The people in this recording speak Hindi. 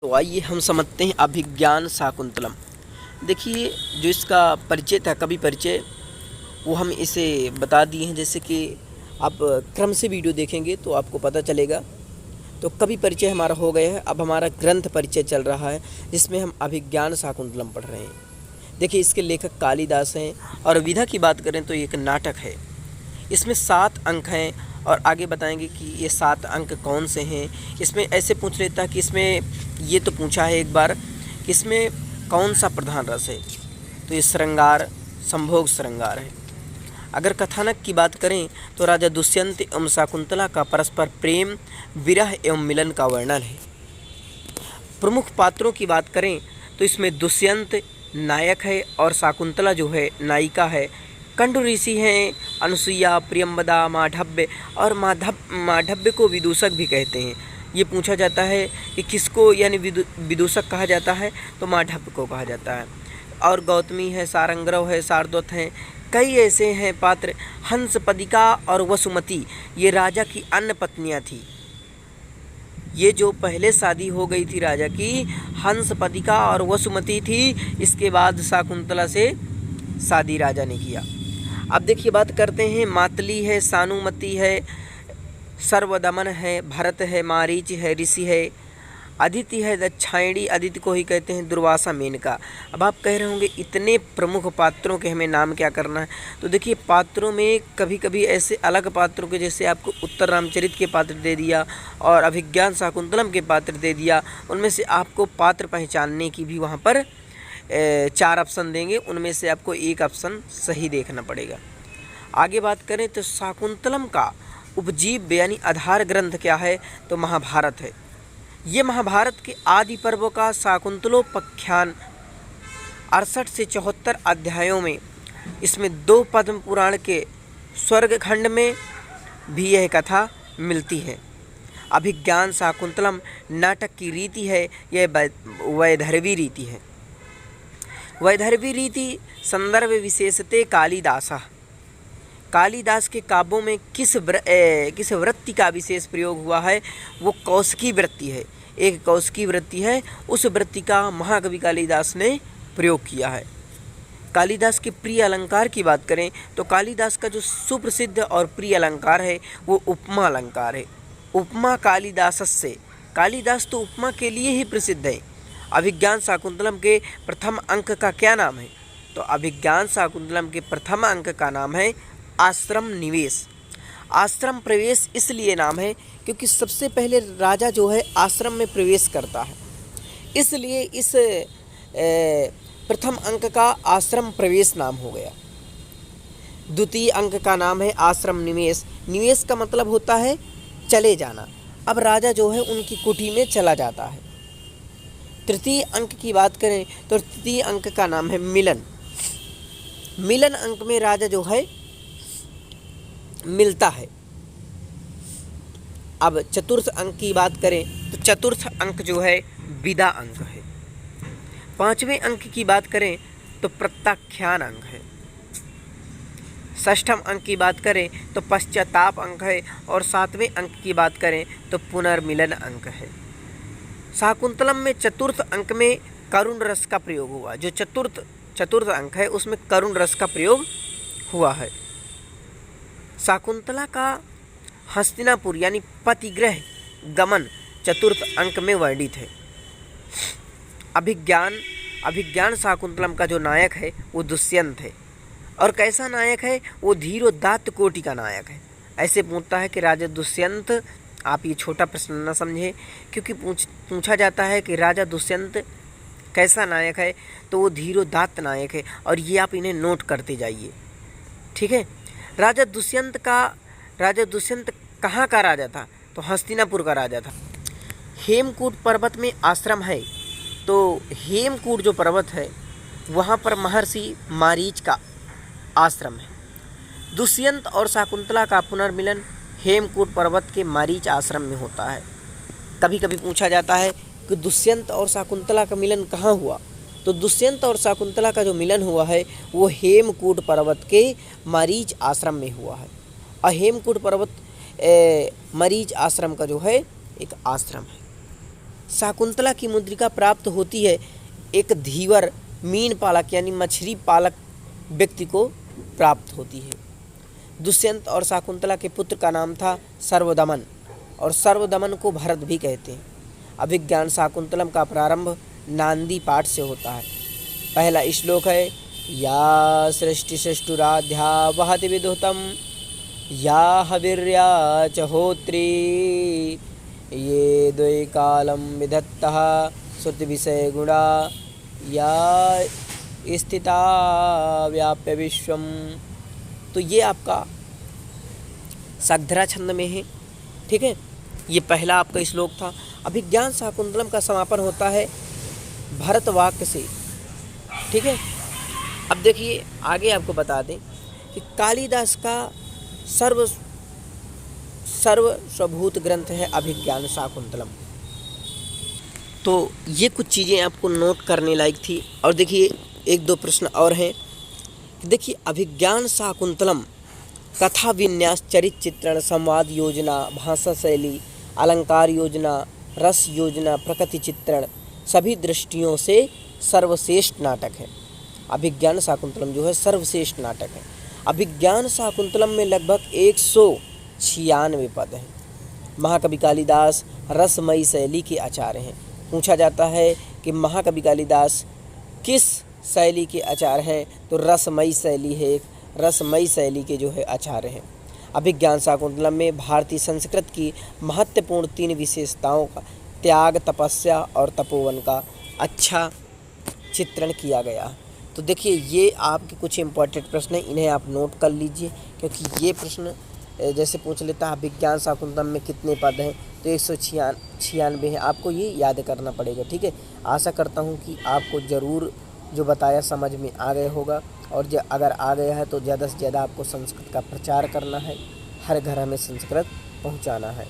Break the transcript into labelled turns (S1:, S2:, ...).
S1: तो आइए हम समझते हैं अभिज्ञान शाकुंतलम। देखिए, जो इसका परिचय था, कवि परिचय, वो हम इसे बता दिए हैं। जैसे कि आप क्रम से वीडियो देखेंगे तो आपको पता चलेगा। तो कवि परिचय हमारा हो गया है। अब हमारा ग्रंथ परिचय चल रहा है, जिसमें हम अभिज्ञान शाकुंतलम पढ़ रहे हैं। देखिए, इसके लेखक कालिदास हैं। और विधा की बात करें तो एक नाटक है। इसमें 7 अंक हैं और आगे बताएंगे कि ये 7 अंक कौन से हैं। इसमें ऐसे पूछ लेता कि इसमें ये तो पूछा है एक बार कि इसमें कौन सा प्रधान रस है, तो ये श्रृंगार, संभोग श्रृंगार है। अगर कथानक की बात करें तो राजा दुष्यंत एवं शाकुंतला का परस्पर प्रेम, विरह एवं मिलन का वर्णन है। प्रमुख पात्रों की बात करें तो इसमें दुष्यंत नायक है और शाकुंतला जो है नायिका है। कंडु ऋषि हैं अनुसुईया, प्रियंवदा, माधव्य, और माधव्य को विदूषक भी कहते हैं। ये पूछा जाता है कि किसको यानी विदूषक कहा जाता है, तो माधव्य को कहा जाता है। और गौतमी है, सारंगरव है, शार्दूल हैं, कई ऐसे हैं पात्र। हंसपदिका और वसुमती ये राजा की अन्य पत्नियां थी। ये जो पहले शादी हो गई थी राजा की, हंसपदिका और वसुमती थी। इसके बाद शाकुंतला से शादी राजा ने किया। अब देखिए, बात करते हैं। मातली है, सानुमती है, सर्वदमन है, भरत है, मारीच है, ऋषि है, अदिति है, दक्षायणी, अदिति को ही कहते हैं, दुर्वासा, मेनका। अब आप कह रहे होंगे इतने प्रमुख पात्रों के हमें नाम क्या करना है। तो देखिए, पात्रों में कभी कभी ऐसे अलग पात्रों के, जैसे आपको उत्तर रामचरित के पात्र दे दिया और अभिज्ञान शाकुंतलम के पात्र दे दिया, उनमें से आपको पात्र पहचानने की भी वहाँ पर 4 ऑप्शन देंगे। उनमें से आपको एक ऑप्शन सही देखना पड़ेगा। आगे बात करें तो शाकुंतलम का उपजीव्य यानी आधार ग्रंथ क्या है, तो महाभारत है। ये महाभारत के आदि पर्व का शाकुंतलोपाख्यान 68 से 74 अध्यायों में, इसमें 2 पद्म पुराण के स्वर्ग खंड में भी यह कथा मिलती है। अभिज्ञान शाकुंतलम नाटक की रीति है, यह वैदर्भी रीति है। वैदर्भी रीति संदर्भ विशेषते कालिदास। कालिदास के काव्यों में किस वृत्ति का विशेष प्रयोग हुआ है, वो कौशिकी वृत्ति है। एक कौशिकी वृत्ति है, उस वृत्ति का महाकवि कालिदास ने प्रयोग किया है। कालिदास के प्रिय अलंकार की बात करें तो कालिदास का जो सुप्रसिद्ध और प्रिय अलंकार है वो उपमा अलंकार है। उपमा कालिदास से, कालिदास तो उपमा के लिए ही प्रसिद्ध है। अभिज्ञान शाकुंतलम के प्रथम अंक का क्या नाम है, तो अभिज्ञान शाकुंतलम के प्रथम अंक का नाम है आश्रम निवेश। आश्रम प्रवेश इसलिए नाम है क्योंकि सबसे पहले राजा जो है आश्रम में प्रवेश करता है, इसलिए इस प्रथम अंक का आश्रम प्रवेश नाम हो गया। द्वितीय अंक का नाम है आश्रम निवेश। निवेश का मतलब होता है चले जाना। अब राजा जो है उनकी कुटी में चला जाता है। तृतीय अंक की बात करें तो तृतीय अंक का नाम है मिलन। मिलन अंक में राजा जो है मिलता है। अब चतुर्थ अंक की बात करें तो चतुर्थ अंक जो है विदा अंक है। 5वें अंक की बात करें तो प्रत्याख्यान अंक है। 6ठम अंक की बात करें तो पश्चाताप अंक है। और 7वें अंक की बात करें तो पुनर्मिलन अंक है। शाकुंतलम में चतुर्थ अंक में करुण रस का प्रयोग हुआ। जो चतुर्थ अंक है उसमें करुण रस का प्रयोग हुआ है। शाकुंतला का हस्तिनापुर यानी पतिगृह गमन चतुर्थ अंक में वर्णित है। अभिज्ञान शाकुंतलम का जो नायक है वो दुष्यंत है। और कैसा नायक है, वो धीरोदात्त कोटि का नायक है। ऐसे पूछता है कि राजा दुष्यंत, आप ये छोटा प्रश्न न समझे, क्योंकि पूछा जाता है कि राजा दुष्यंत कैसा नायक है, तो वो धीरोदात्त नायक है। और ये आप इन्हें नोट करते जाइए, ठीक है। राजा दुष्यंत कहाँ का राजा था, तो हस्तिनापुर का राजा था। हेमकूट पर्वत में आश्रम है, तो हेमकूट जो पर्वत है वहाँ पर महर्षि मारीच का आश्रम है। दुष्यंत और शाकुंतला का पुनर्मिलन हेमकूट पर्वत के मारीच आश्रम में होता है। कभी कभी पूछा जाता है कि दुष्यंत और शाकुंतला का मिलन कहाँ हुआ, तो दुष्यंत और शाकुंतला का जो मिलन हुआ है वो हेमकूट पर्वत के मारीच आश्रम में हुआ है। और हेमकूट पर्वत मरीच आश्रम का जो है एक आश्रम है। शाकुंतला की मुद्रिका प्राप्त होती है एक धीवर मीन पालक यानी मछली पालक व्यक्ति को प्राप्त होती है। दुष्यंत और शाकुंतला के पुत्र का नाम था सर्वदमन और सर्वदमन को भरत भी कहते हैं। अभिज्ञान शाकुंतलम का प्रारंभ नांदी पाठ से होता है। पहला श्लोक है या सृष्टि सृष्टुराध्या वहति विदुतम या हविर्या च होत्री ये द्वै कालम विधत्तः श्रुति विषय गुणा या स्थिता व्याप्य विश्वम। तो ये आपका शाकधरा छंद में है, ठीक है। ये पहला आपका श्लोक था। अभिज्ञान शाकुंतलम का समापन होता है भरत वाक्य से, ठीक है। अब देखिए आगे आपको बता दें कि कालिदास का सर्वभूत ग्रंथ है अभिज्ञान शाकुंतलम। तो ये कुछ चीज़ें आपको नोट करने लायक थी। और देखिए एक दो प्रश्न और हैं। देखिए अभिज्ञान शाकुंतलम कथा विन्यास, चरित्र चित्रण, संवाद योजना, भाषा शैली, अलंकार योजना, रस योजना, प्रकृति चित्रण सभी दृष्टियों से सर्वश्रेष्ठ नाटक है। अभिज्ञान शाकुंतलम जो है सर्वश्रेष्ठ नाटक है। अभिज्ञान शाकुंतलम में लगभग 196 पद हैं। महाकवि कालिदास रसमयी शैली के आचार्य हैं। पूछा जाता है कि महाकवि कालिदास किस शैली के आचार्य हैं, तो रसमयी शैली है, एक रसमयी शैली के जो है आचार्य हैं। अभिज्ञान शाकुंतलम में भारतीय संस्कृत की महत्वपूर्ण 3 विशेषताओं का त्याग, तपस्या और तपोवन का अच्छा चित्रण किया गया। तो देखिए ये आपके कुछ इंपॉर्टेंट प्रश्न हैं, इन्हें आप नोट कर लीजिए, क्योंकि ये प्रश्न जैसे पूछ लेता है अभिज्ञान शाकुंतलम में कितने पद हैं, तो 196 हैं। आपको ये याद करना पड़ेगा, ठीक है। आशा करता हूँ कि आपको ज़रूर जो बताया समझ में आ गया होगा। और अगर आ गया है तो ज़्यादा से ज़्यादा आपको संस्कृत का प्रचार करना है, हर घर में संस्कृत पहुँचाना है।